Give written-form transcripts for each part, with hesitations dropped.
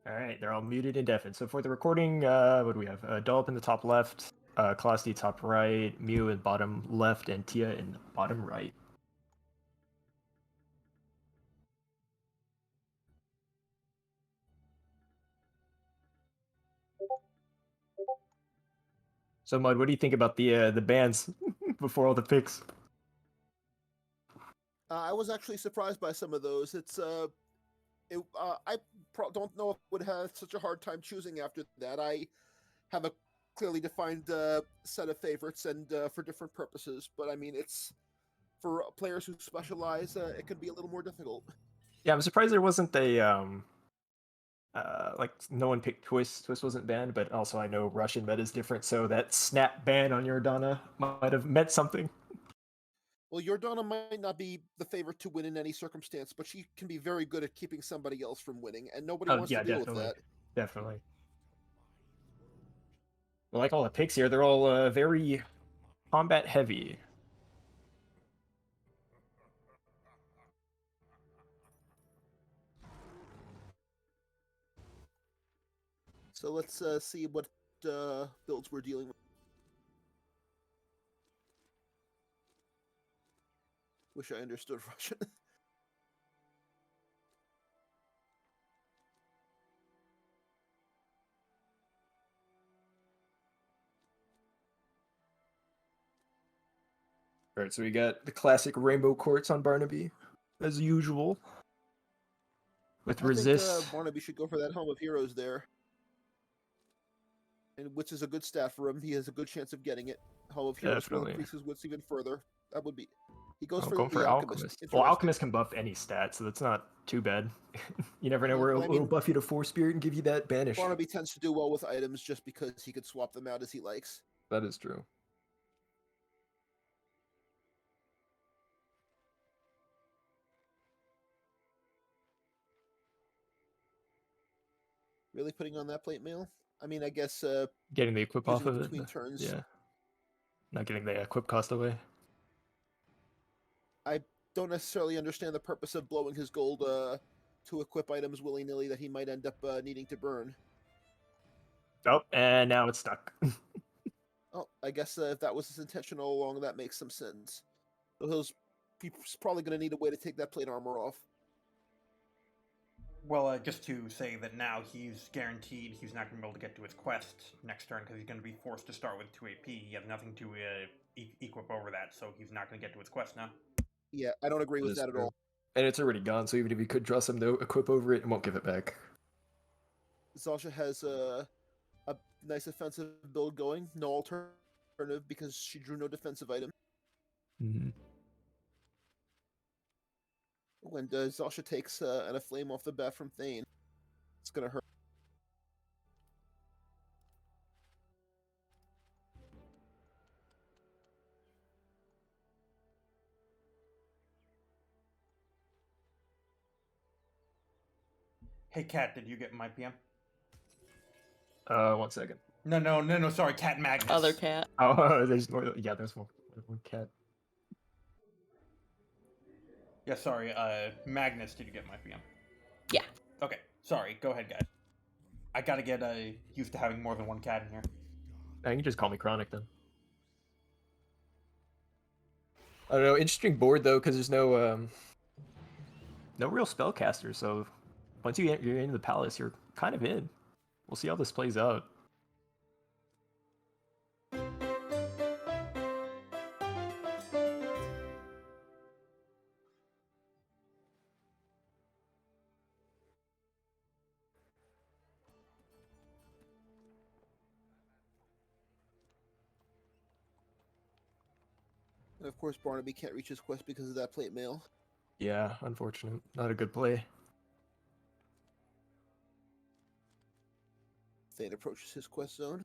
All right, they're all muted and deafened. So for the recording, what do we have? Dolp in the top left, Colosty top right, Mew in bottom left, and Tia in bottom right. So Mud, what do you think about the bands before all the picks? I was actually surprised by some of those. I don't know if I would have such a hard time choosing after that. I have a clearly defined set of favorites and for different purposes. But I mean, it's for players who specialize, it can be a little more difficult. Yeah, I'm surprised there wasn't like no one picked Twist. Twist wasn't banned, but also I know Russian meta is different, so that snap ban on Yordana might have meant something. Well, Jordana might not be the favorite to win in any circumstance, but she can be very good at keeping somebody else from winning, and nobody Oh wants yeah, to deal with definitely, that. definitely. Well, like all the picks here, they're all very combat heavy. So let's see what builds we're dealing with. Wish I understood Russian. All right, so we got the classic rainbow courts on Barnaby, as usual. With I think resist. Barnaby should go for that Home of Heroes there, and which is a good stat for him. He has a good chance of getting it. Home of Heroes will Definitely. increase his wits even further. That would be. He goes Oh, for going the for Alchemist. Alchemist. Well, Interesting. Alchemist can buff any stat, so that's not too bad. You never know Yeah, where but I it'll mean, buff you to Force Spirit and give you that banish. Barnaby tends to do well with items just because he could swap them out as he likes. That is true. Really putting on that plate mail? I mean, I guess Getting the equip off using it of it. between turns. Yeah. Not getting the equip cost away. I don't necessarily understand the purpose of blowing his gold to equip items willy nilly that he might end up needing to burn. Oh, and now it's stuck. Oh, I guess if that was his intention all along, that makes some sense. So he's probably going to need a way to take that plate armor off. Well, just to say that now he's guaranteed he's not going to be able to get to his quest next turn because he's going to be forced to start with 2 AP. He has nothing to equip over that, so he's not going to get to his quest now. Yeah, I don't agree with that at all. And it's already gone, so even if you could draw some to equip over it, it won't give it back. Zasha has a nice offensive build going, no alternative because she drew no defensive item. Mm-hmm. When Zasha takes a flame off the bat from Thane, it's going to hurt. Hey, Cat, did you get my PM? 1 second. No, sorry, Cat Magnus. Other cat. Oh, there's more. Yeah, there's one cat. Yeah, sorry, Magnus, did you get my PM? Yeah. Okay, sorry, go ahead, guys. I gotta get used to having more than one cat in here. You can just call me Chronic then. I don't know. Interesting board though, because there's no real spellcaster. So once you're in the palace, you're kind of in. We'll see how this plays out. And of course, Barnaby can't reach his quest because of that plate mail. Yeah, unfortunate. Not a good play. Thane approaches his quest zone.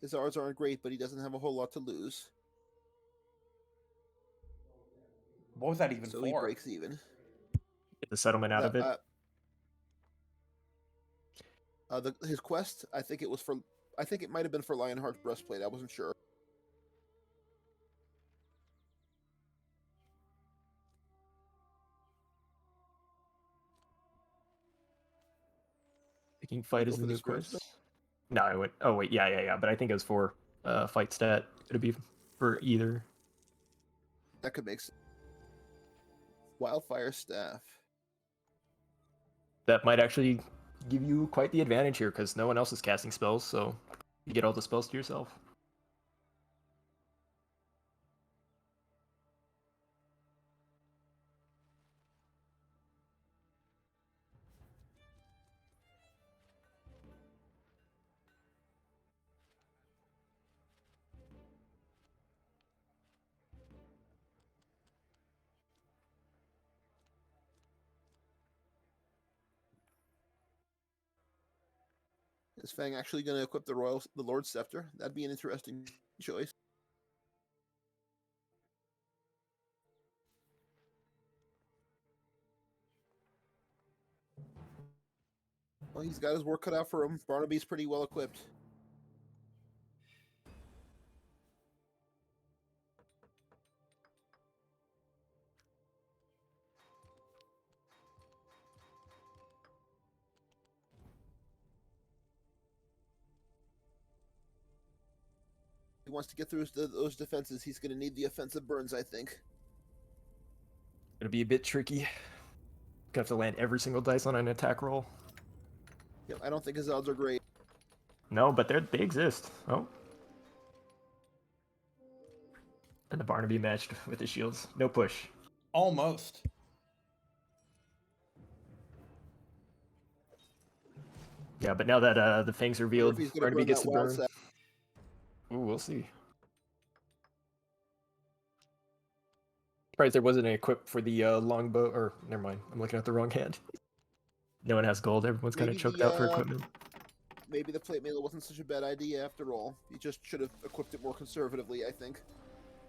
His odds aren't great, but he doesn't have a whole lot to lose. What was that even So for? he breaks even. Get the settlement out of it. His quest, I think it might have been for Lionheart's breastplate. I wasn't sure. Making fight Go is the for the new spirit spell? quest. No, I went. Oh wait, yeah. But I think it was for fight stat. It'd be for either. That could make sense. Wildfire staff. That might actually give you quite the advantage here because no one else is casting spells, so you get all the spells to yourself. Is Fang actually going to equip the Lord Scepter? That'd be an interesting choice. Well, he's got his work cut out for him. Barnaby's pretty well equipped. He wants to get through those defenses. He's going to need the offensive burns, I think. It'll be a bit tricky. Gonna have to land every single dice on an attack roll. Yeah, I don't think his odds are great. No, but they exist. Oh. And the Barnaby matched with the shields. No push. Almost. Yeah, but now that the Fang's revealed, He's going to Barnaby burn gets that to wild burn. sap. Ooh, we'll see. Surprised there wasn't an equip for the longbow. Or never mind, I'm looking at the wrong hand. No one has gold. Everyone's kind of Maybe choked out for equipment. Maybe the plate mail wasn't such a bad idea after all. He just should have equipped it more conservatively, I think.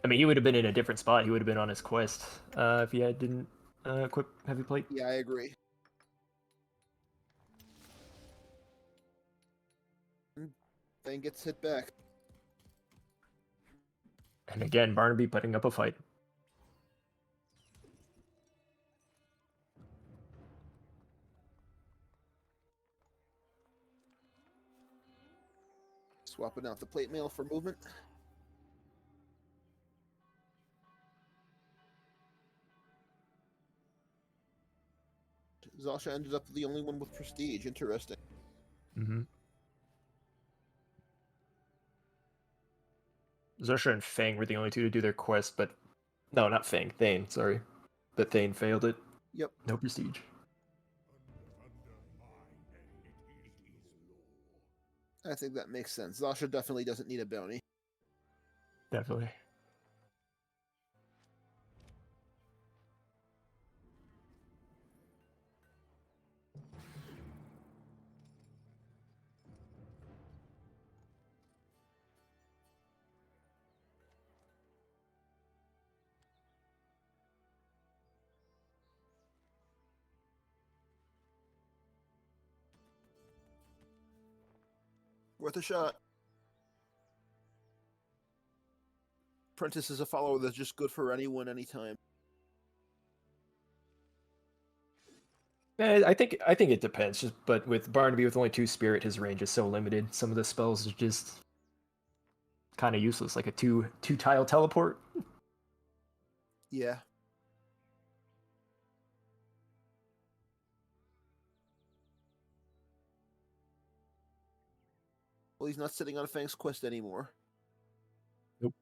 I mean, he would have been in a different spot. He would have been on his quest if he didn't equip heavy plate. Yeah, I agree. Then gets hit back. And again, Barnaby putting up a fight. Swapping out the plate mail for movement. Zasha ended up the only one with prestige. Interesting. Mm-hmm. Zusha and Fang were the only two to do their quest, but no, not Fang. Thane, sorry. But Thane failed it. Yep. No prestige. I think that makes sense. Zasha definitely doesn't need a bounty. Definitely. Worth a shot. Prentice is a follower that's just good for anyone, anytime. I think it depends. But with Barnaby with only 2 spirit, his range is so limited. Some of the spells are just kind of useless, like a two tile teleport. Yeah. Well, he's not sitting on Fang's quest anymore. Nope.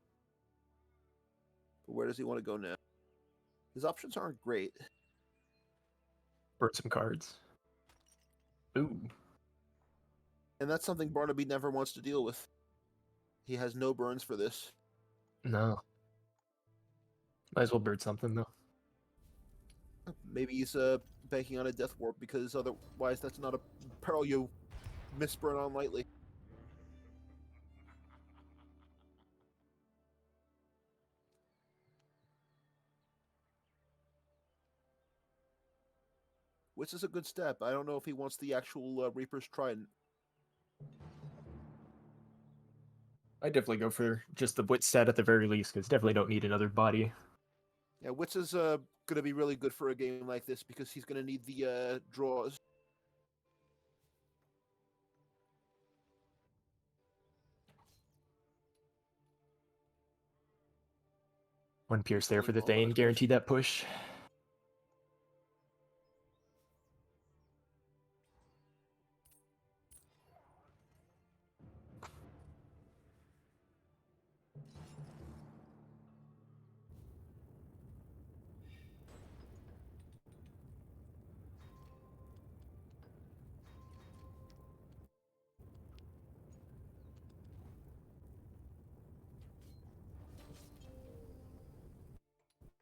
But where does he want to go now? His options aren't great. Burn some cards. Ooh. And that's something Barnaby never wants to deal with. He has no burns for this. No. Might as well burn something, though. Maybe he's banking on a death warp because otherwise that's not a peril you misburn on lightly. Which is a good step. I don't know if he wants the actual Reaper's Trident. I'd definitely go for just the wit stat at the very least, because definitely don't need another body. Yeah, Wits is going to be really good for a game like this because he's going to need the draws. One Pierce there for the Going well, Thane, guarantee that push.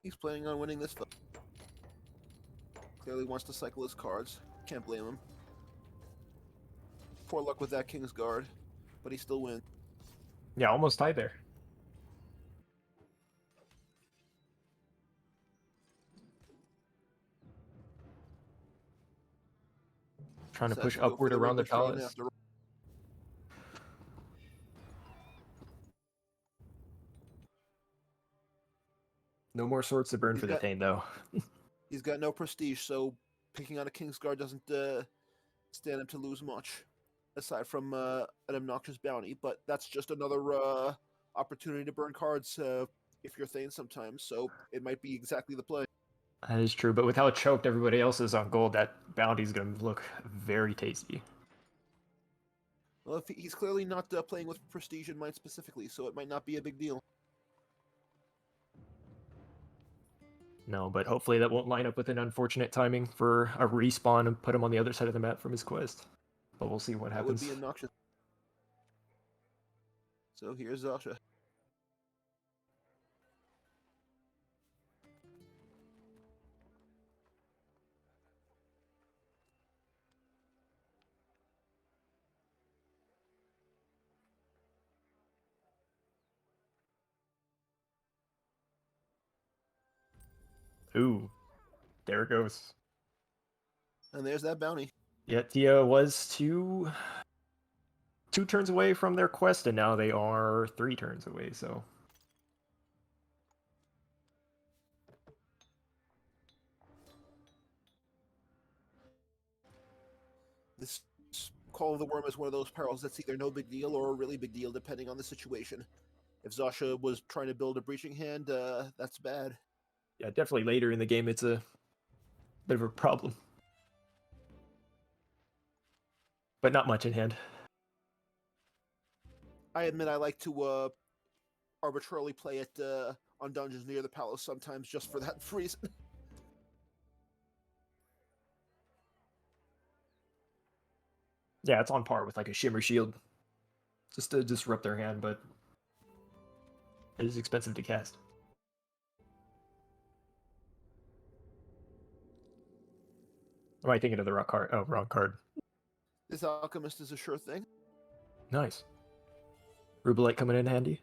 He's planning on winning this fight. Clearly wants to cycle his cards. Can't blame him. Poor luck with that King's Guard, but he still wins. Yeah, almost tied there. Trying to Decides push go for upward around the Rainbow Train palace. after- No more swords to burn He's for the got- Thane, though. He's got no prestige, so picking on a King's Guard doesn't stand him to lose much, aside from an obnoxious bounty. But that's just another opportunity to burn cards if you're Thane sometimes, so it might be exactly the play. That is true, but with how choked everybody else is on gold, that bounty's going to look very tasty. Well, if he's clearly not playing with prestige in mind specifically, so it might not be a big deal. No, but hopefully that won't line up with an unfortunate timing for a respawn and put him on the other side of the map from his quest. But we'll see what That would happens. be obnoxious. So here's Zasha. Ooh, there it goes. And there's that bounty. Yeah, Tia was two turns away from their quest, and now they are 3 turns away, so... This Call of the Worm is one of those perils that's either no big deal or a really big deal, depending on the situation. If Zasha was trying to build a breaching hand, that's bad. Yeah, definitely later in the game, it's a bit of a problem. But not much in hand. I admit I like to arbitrarily play it on dungeons near the palace sometimes, just for that reason. Yeah, it's on par with like a Shimmer Shield. Just to disrupt their hand, but it is expensive to cast. Am I thinking of the wrong card? Oh, wrong card. This Alchemist is a sure thing. Nice. Rubelite coming in handy.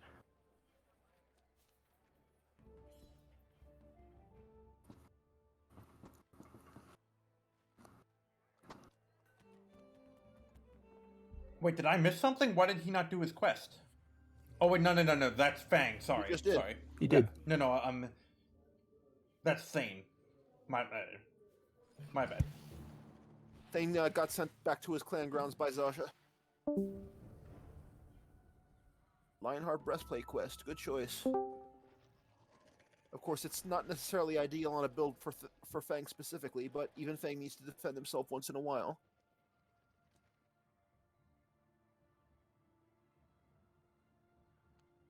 Wait, did I miss something? Why did he not do his quest? Oh wait, no. That's Fang. Sorry, just did. sorry. He did. No. That's Thane. My bad. My bad. Thane got sent back to his clan grounds by Zasha. Lionheart Breastplate quest. Good choice. Of course, it's not necessarily ideal on a build for Fang specifically, but even Fang needs to defend himself once in a while.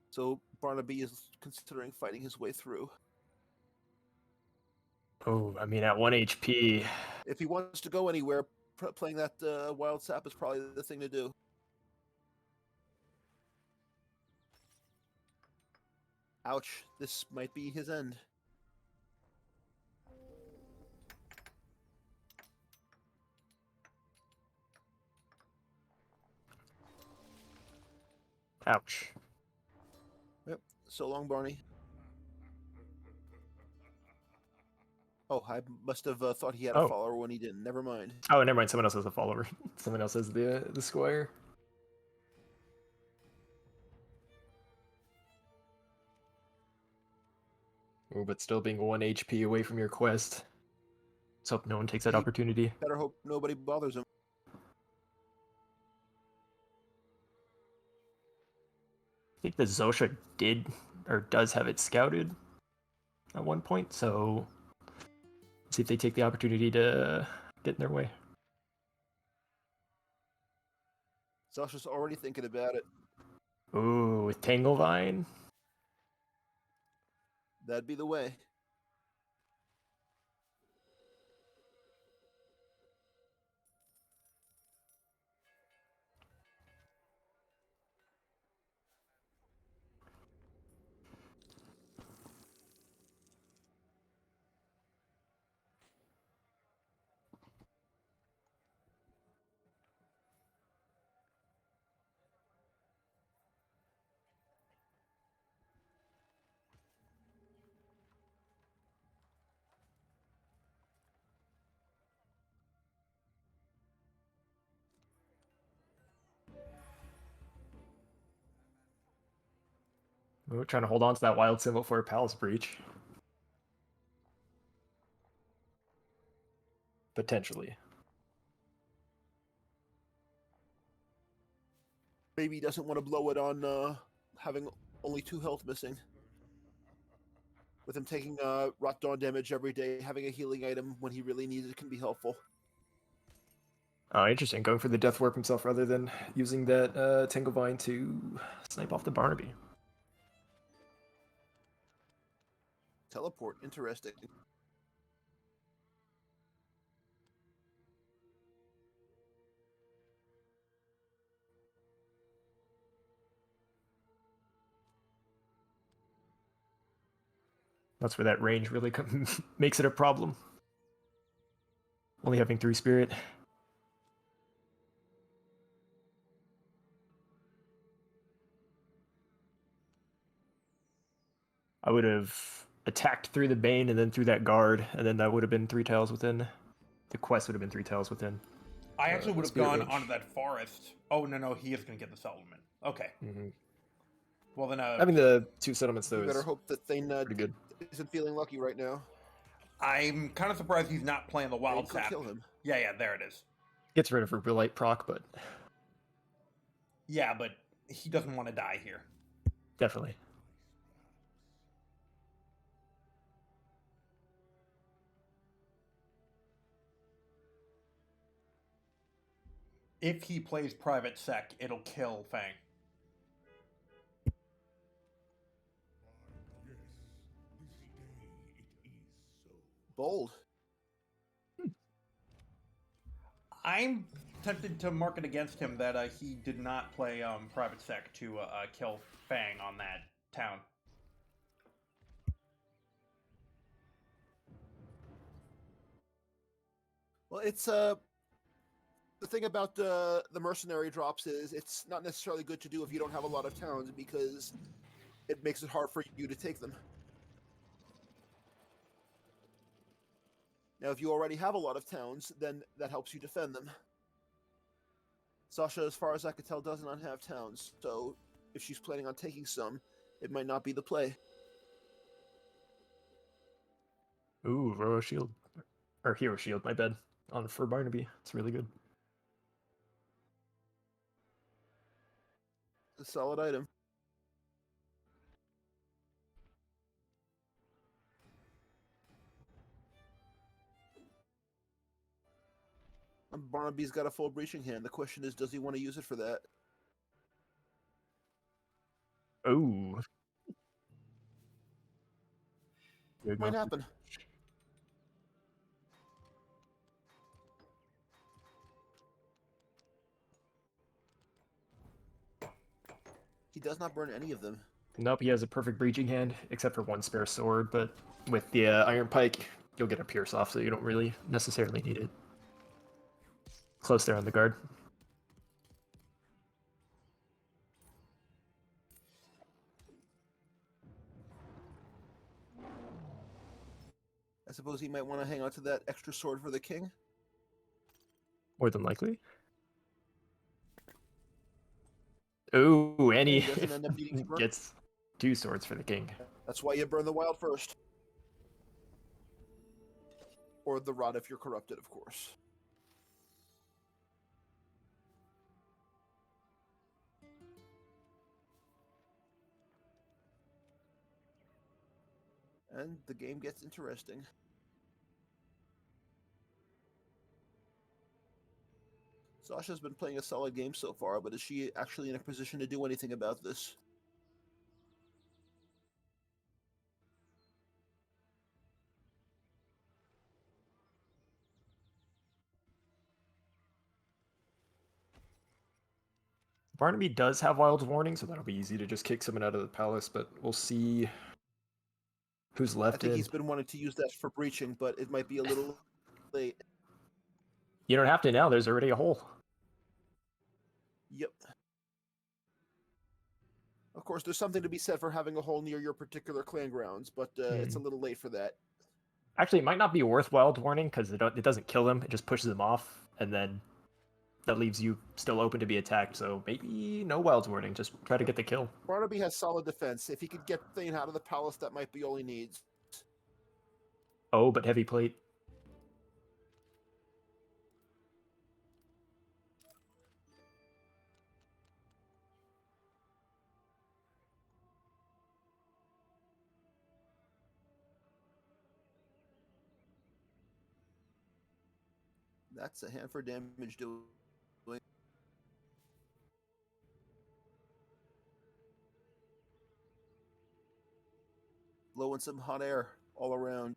So Barnaby is considering fighting his way through. Oh, I mean, at 1 HP. If he wants to go anywhere, playing that Wild Sap is probably the thing to do. Ouch, this might be his end. Ouch. Yep, so long, Barney. Oh, I must have thought he had a follower when he didn't. Never mind. Oh, never mind. Someone else has a follower. Someone else has the squire. Oh, but still being 1 HP away from your quest. Let's hope no one takes that He opportunity. Better hope nobody bothers him. I think the Zosha did or does have it scouted. at one point, so see if they take the opportunity to get in their way. Sasha's already thinking about it. Ooh, with Tanglevine. That'd be the way. We're trying to hold on to that wild symbol for a Palace Breach. Potentially. Maybe he doesn't want to blow it on having only 2 health missing. With him taking rot dawn damage every day, having a healing item when he really needs it can be helpful. Oh, interesting. Going for the Death Warp himself rather than using that Tanglevine to snipe off the Barnaby. Teleport, interesting. That's where that range really makes it a problem. Only having 3 spirit. I would have attacked through the Bane and then through that guard, and then that would have been 3 tiles within. The quest would have been 3 tiles within. I actually would have Spirit gone range. onto that forest. Oh, no, he is going to get the settlement. Okay. Mm-hmm. Well, then... Having the 2 settlements, though, You better is hope that Thane pretty good. isn't feeling lucky right now. I'm kind of surprised he's not playing the wild Thane could sap. kill him. Yeah, there it is. Gets rid of her Relight proc, but Yeah, but he doesn't want to die here. definitely. If he plays Private Sec, it'll kill Fang. Bold. I'm tempted to mark it against him that he did not play Private Sec to kill Fang on that town. Well, it's the thing about the mercenary drops is it's not necessarily good to do if you don't have a lot of towns because it makes it hard for you to take them. Now, if you already have a lot of towns, then that helps you defend them. Sasha, as far as I could tell, does not have towns, so if she's planning on taking some, it might not be the play. Ooh, Roro Shield. Or Hero Shield, my bad. On for Barnaby. It's really good. It's a solid item. Barnaby's got a full breaching hand. The question is, does he want to use it for that? Ooh. Might happen. He does not burn any of them. Nope, he has a perfect breaching hand, except for 1 spare sword, but with the Iron Pike, you'll get a Pierce off, so you don't really necessarily need it. Close there on the guard. I suppose he might want to hang on to that extra sword for the king. More than likely. Ooh, and He he doesn't end up needing to burn. gets 2 swords for the king. That's why you burn the wild first. Or the rod if you're corrupted, of course. And the game gets interesting. Sasha's been playing a solid game so far, but is she actually in a position to do anything about this? Barnaby does have Wild's Warning, so that'll be easy to just kick someone out of the palace, but we'll see who's I left think in. he's been wanting to use that for breaching, but it might be a little late. You don't have to now, there's already a hole. Yep. Of course, there's something to be said for having a hole near your particular clan grounds, but it's a little late for that. Actually, it might not be worth Wild's Warning, because it doesn't kill him, it just pushes him off, and then that leaves you still open to be attacked, so maybe no Wild's Warning, just try to get the kill. Barnaby has solid defense. If he could get Thane out of the palace, that might be all he needs. Oh, but heavy plate. That's a hand for damage doing. Blowing some hot air all around.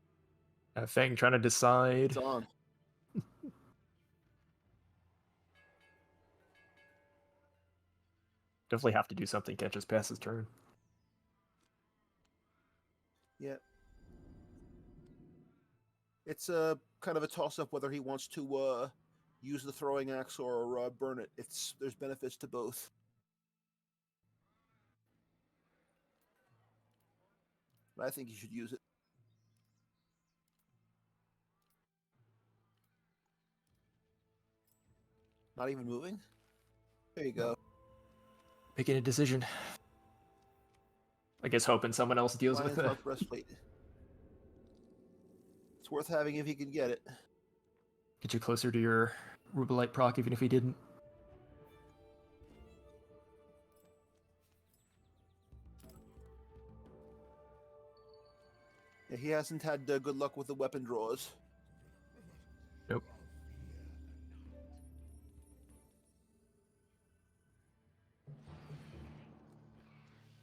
Fang trying to decide. It's on. Definitely have to do something, can't just pass his turn. Yeah. It's a kind of a toss-up whether he wants to use the throwing axe or burn it. There's benefits to both. But I think he should use it. Not even moving? There you go. Making a decision. I guess hoping someone else deals Lion's with it. Heart breastplate. It's worth having if he can get it. Get you closer to your Rubelite proc, even if he didn't. Yeah, he hasn't had good luck with the weapon draws. Nope.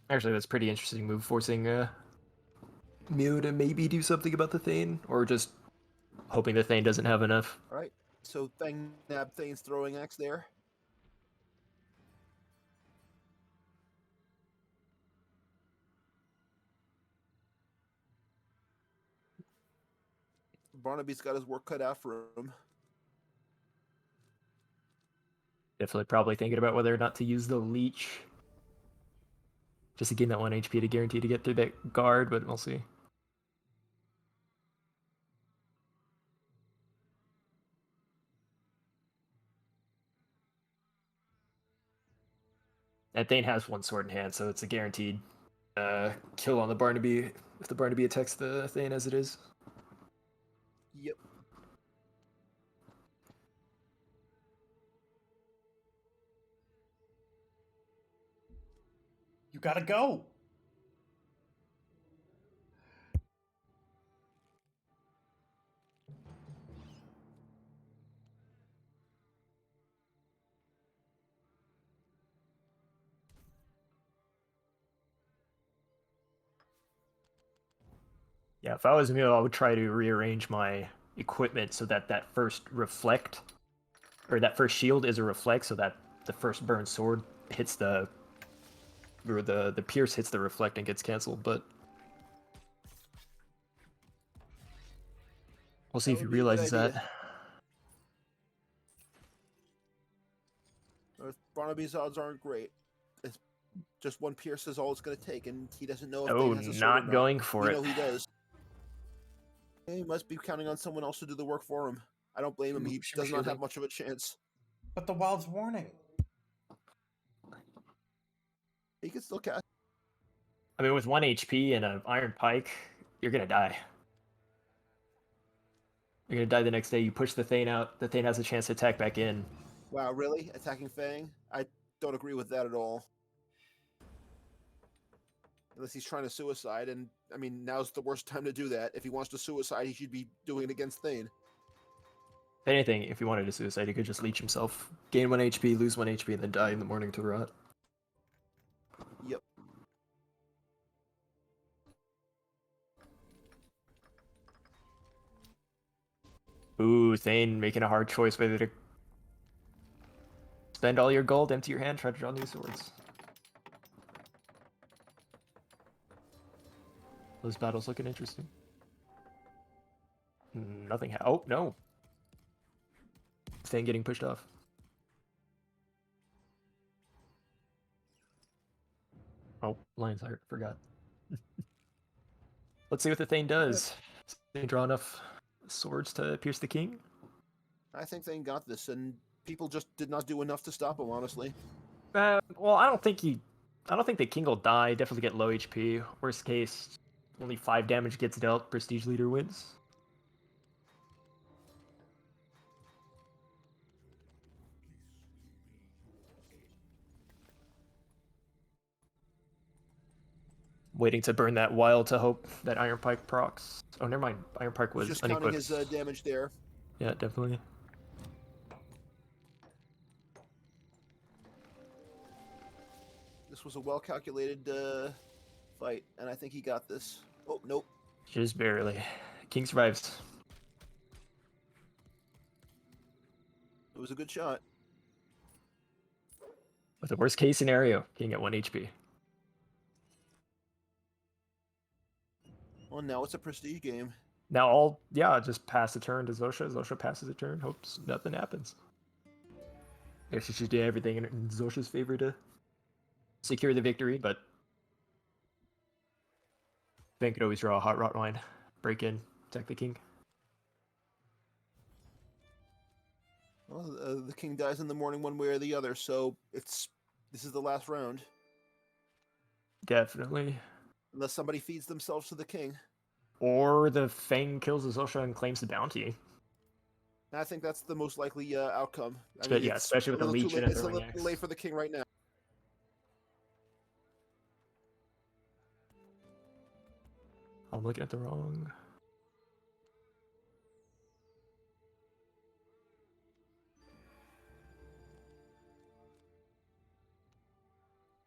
Actually, that's a pretty interesting move, forcing Mew to maybe do something about the Thane, or just hoping the Thane doesn't have enough. All right, so Thang nab Thane's throwing axe there. Barnaby's got his work cut out for him. Definitely probably thinking about whether or not to use the leech. Just to gain that 1 HP to guarantee to get through that guard, but we'll see. And Thane has one sword in hand, so it's a guaranteed kill on the Barnaby if the Barnaby attacks the Thane as it is. Yep. You gotta go. Yeah, if I was Emil, I would try to rearrange my equipment so that that first reflect, or that first shield is a reflect, so that the first burn sword hits the, or the pierce hits the reflect and gets canceled. But we'll see if he That would be a good realizes idea. that. Barnaby's odds aren't great. It's just one pierce is all it's going to take, and he doesn't know if Oh, Thane has a sword or not not. going for We it. know he does. He must be counting on someone else to do the work for him. I don't blame him. He does not have much of a chance. But the Wild's Warning. He can still cast. I mean, with 1 HP and an Iron Pike, you're gonna die. You're gonna die the next day. You push the Thane out. The Thane has a chance to attack back in. Wow, really? Attacking Fang? I don't agree with that at all. Unless he's trying to suicide, and I mean, now's the worst time to do that. If he wants to suicide, he should be doing it against Thane. If anything, if he wanted to suicide, he could just leech himself, gain 1 HP, lose 1 HP, and then die in the morning to rot. Yep. Ooh, Thane making a hard choice whether to spend all your gold, empty your hand, try to draw new swords. Those battles looking interesting. Nothing. Oh no! Thane getting pushed off. Oh, Lion's Heart. Forgot. Let's see what the Thane does. Does Thane draw enough swords to pierce the king? I think Thane got this, and people just did not do enough to stop him, honestly. Well, I don't think the king will die. Definitely get low HP. Worst case, only 5 damage gets dealt. Prestige leader wins. Waiting to burn that wild to hope that Iron Pike procs. Oh, never mind. Iron Pike was Just counting unequipped. his damage there. Yeah, definitely. This was a well-calculated fight, and I think he got this. Oh, nope. Just barely. King survives. It was a good shot. With the worst case scenario, King at 1 HP. Well, now it's a prestige game. Now just pass the turn to Zosha. Zosha passes the turn, hopes nothing happens. Guess you should do everything in Zosha's favor to secure the victory, but Ben could always draw a hot rot line, break in, attack the king. Well, the king dies in the morning one way or the other, so this is the last round. Definitely. Unless somebody feeds themselves to the king. Or the Fang kills Zosha and claims the bounty. And I think that's the most likely outcome. I But yeah, especially with the leech and it's a throwing little axe. late for the king right now. I'm looking at the wrong.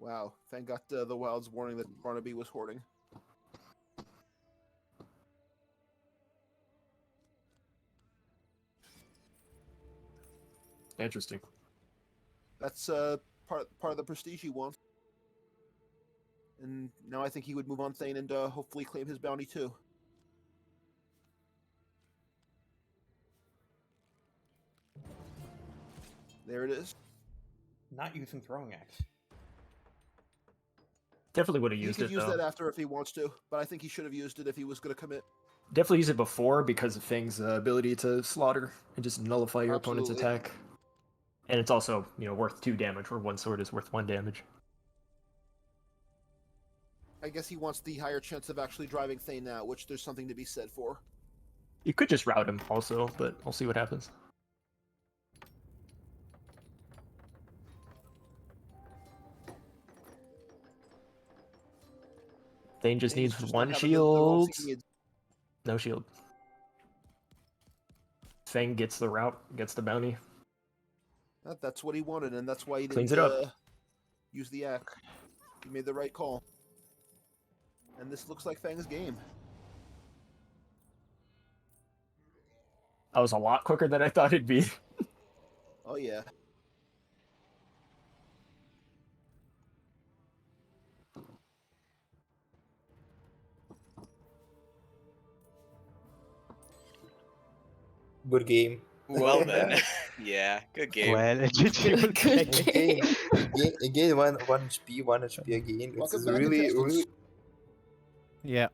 Wow, Fang got the Wild's warning that Barnaby was hoarding. Interesting. That's part of the prestige he wants. And now I think he would move on Thane and hopefully claim his bounty too. There it is. Not using throwing axe. Definitely would have He used could it use though. that after if he wants to, but I think he should have used it if he was going to commit. Definitely use it before because of Fang's ability to slaughter and just nullify your opponent's Absolutely. attack. And it's also, worth 2 damage, where 1 sword is worth 1 damage. I guess he wants the higher chance of actually driving Thane now, which there's something to be said for. You could just route him also, but I'll see what happens. Thane just Thane's needs just 1 not having the rolls shield. he needs. No shield. Fang gets the route, gets the bounty. That's what he wanted, and that's why he Cleans didn't it up. use the axe. He made the right call. And this looks like Fang's game. That was a lot quicker than I thought it'd be. Oh yeah. Good game. Well then. Yeah, good game. Well, Again, again, one HP again. It's Welcome back, really, contestants. really. yeah.